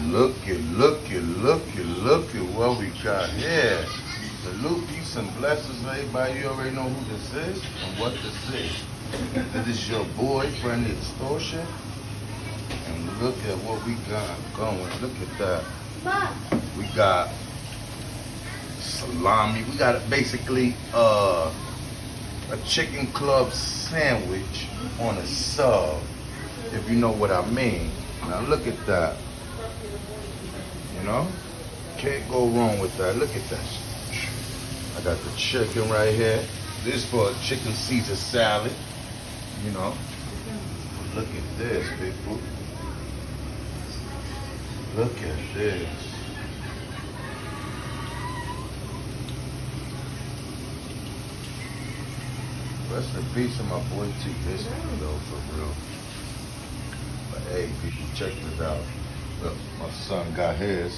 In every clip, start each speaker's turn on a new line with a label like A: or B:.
A: Look at what we got here. Salute, peace, and blessings, everybody. You already know who this is and what this is. This is your boy, Friendly Extortion. And look at what we got going. Look at that. We got salami. We got basically a chicken club sandwich on a sub, if you know what I mean. Now look at that. You know? Can't go wrong with that. Look at that. I got the chicken right here. This is for a chicken Caesar salad. You know? Look at this, people. Look at this. Rest in peace to my boy T. Biscuit, though, for real. But hey, people, check this out. Look, my son got his.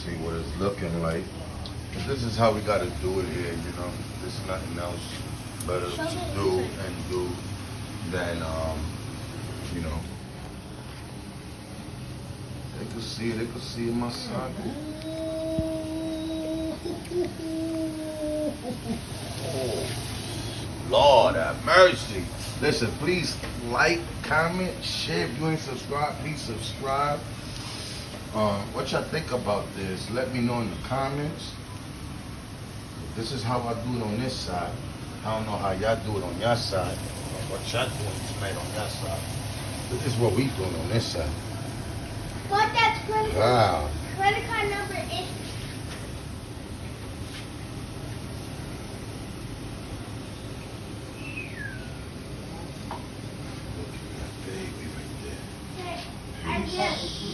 A: See what it's looking like. And this is how we gotta do it here, you know. There's nothing else better to do than you know. They can see it, my son. Oh, Lord have mercy. Listen, please like, comment, share. If you ain't subscribed, please subscribe. What y'all think about this? Let me know in the comments. This is how I do it on this side. I don't know how y'all do it on your side. What y'all doing tonight on your side. This is what we doing on this side.
B: What that credit card number is.
A: Look at that baby right there.
B: I just